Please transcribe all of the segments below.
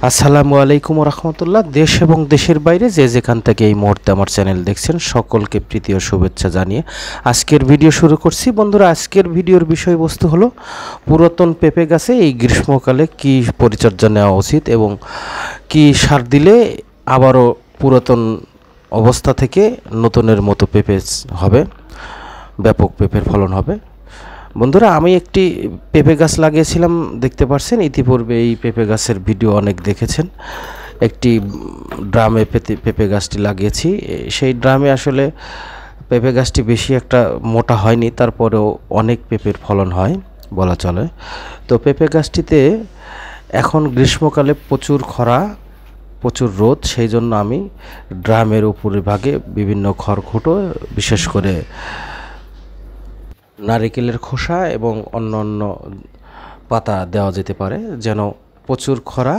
আসসালামু আলাইকুম রহমতুল্লাহ। দেশ এবং দেশের বাইরে যে যেখান থেকে এই মুহূর্তে আমার চ্যানেল দেখছেন সকলকে প্রীতি ও শুভেচ্ছা জানিয়ে আজকের ভিডিও শুরু করছি। বন্ধুরা, আজকের ভিডিওর বিষয়বস্তু হলো পুরাতন পেঁপে গাছে এই গ্রীষ্মকালে কি পরিচর্যা নেওয়া উচিত এবং কি সার দিলে আবারও পুরাতন অবস্থা থেকে নতুনের মতো পেঁপে হবে, ব্যাপক পেঁপের ফলন হবে। বন্ধুরা, আমি একটি পেঁপে গাছ লাগিয়েছিলাম, দেখতে পাচ্ছেন ইতিপূর্বে এই পেঁপে গাছের ভিডিও অনেক দেখেছেন। একটি ড্রামে পেঁপে গাছটি লাগিয়েছি। সেই ড্রামে আসলে পেঁপে গাছটি বেশি একটা মোটা হয়নি, তারপরেও অনেক পেঁপের ফলন হয় বলা চলে। তো পেঁপে গাছটিতে এখন গ্রীষ্মকালে প্রচুর খরা, প্রচুর রোদ, সেই জন্য আমি ড্রামের উপরের ভাগে বিভিন্ন খড়কুটো, বিশেষ করে নারিকেলের খোসা এবং অন্য পাতা দেওয়া যেতে পারে, যেন প্রচুর খরা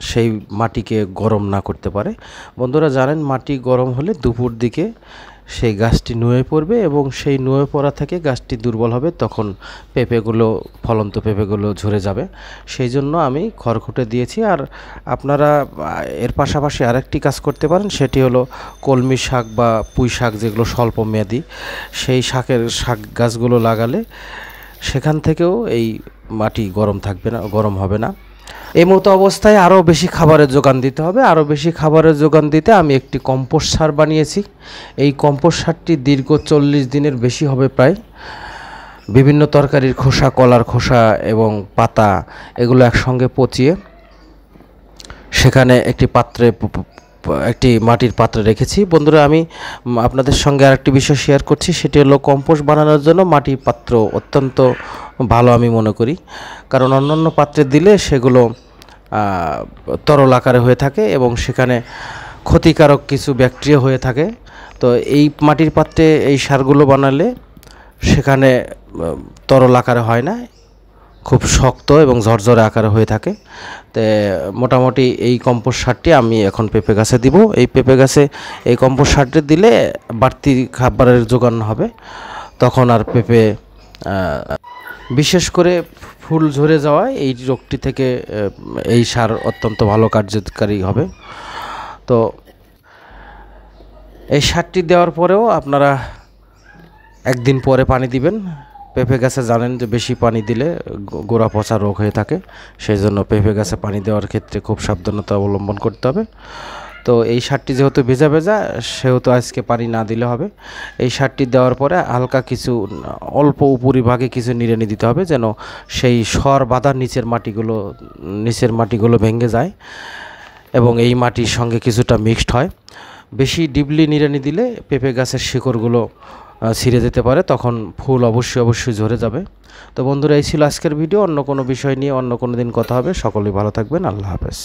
সেই মাটিকে গরম না করতে পারে। বন্ধুরা জানেন, মাটি গরম হলে দুপুর দিকে সেই গাছটি নুয়ে পড়বে এবং সেই নুয়ে পড়া থেকে গাছটি দুর্বল হবে, তখন পেঁপেগুলো, ফলন্ত পেঁপেগুলো ঝরে যাবে। সেই জন্য আমি খড়কুটে দিয়েছি। আর আপনারা এর পাশাপাশি আরেকটি কাজ করতে পারেন, সেটি হলো কলমি শাক বা পুঁই শাক, যেগুলো স্বল্প মেয়াদি, সেই শাক গাছগুলো লাগালে সেখান থেকেও এই মাটি গরম থাকবে না, গরম হবে না। এই মতো অবস্থায় আরও বেশি খাবারের যোগান দিতে হবে। আরও বেশি খাবারের যোগান দিতে আমি একটি কম্পোস্ট সার বানিয়েছি। এই কম্পোস্ট সারটি দীর্ঘ 40 দিনের বেশি হবে প্রায়। বিভিন্ন তরকারির খোসা, কলার খোসা এবং পাতা, এগুলো একসঙ্গে পচিয়ে সেখানে একটি মাটির পাত্রে রেখেছি। বন্ধুরা, আমি আপনাদের সঙ্গে আরেকটি বিষয় শেয়ার করছি, সেটি হলো কম্পোস্ট বানানোর জন্য মাটির পাত্র অত্যন্ত ভালো আমি মনে করি, কারণ অন্যান্য পাত্রে দিলে সেগুলো তরল আকারে হয়ে থাকে এবং সেখানে ক্ষতিকারক কিছু ব্যাকটেরিয়া হয়ে থাকে। তো এই মাটির পাত্রে এই সারগুলো বানালে সেখানে তরল আকারে হয় না, খুব শক্ত এবং ঝরঝরে আকারে হয়ে থাকে। তো মোটামুটি এই কম্পোস্ট সারটি আমি এখন পেঁপে গাছে দিব। এই পেঁপে গাছে এই কম্পোস্ট সারটি দিলে বাড়তি খাবারের যোগান হবে, তখন আর পেঁপে, বিশেষ করে ফুল ঝরে যাওয়ায় এই রোগটি থেকে এই সার অত্যন্ত ভালো কার্যকারী হবে। তো এই সারটি দেওয়ার পরেও আপনারা একদিন পরে পানি দিবেন। পেঁপে গাছে জানেন যে বেশি পানি দিলে গোড়া পচা রোগ হয়ে থাকে, সেই জন্য পেঁপে গাছে পানি দেওয়ার ক্ষেত্রে খুব সাবধানতা অবলম্বন করতে হবে। তো এই সারটি যেহেতু ভেজা ভেজা, সেহেতু আজকে পানি না দিলে হবে। এই সারটি দেওয়ার পরে হালকা কিছু, অল্প উপরিভাগে কিছু নিড়ানি দিতে হবে, যেন সেই সর বাঁধার নিচের মাটিগুলো ভেঙে যায় এবং এই মাটির সঙ্গে কিছুটা মিক্সড হয়। বেশি ডিপলি নিড়ানি দিলে পেঁপে গাছের শিকড়গুলো ছিঁড়ে যেতে পারে, তখন ফুল অবশ্যই ঝরে যাবে। তো বন্ধুরা, এই ছিল আজকের ভিডিও। অন্য কোনো বিষয় নিয়ে অন্য কোনো দিন কথা হবে। সকলেই ভালো থাকবেন। আল্লাহ হাফেজ।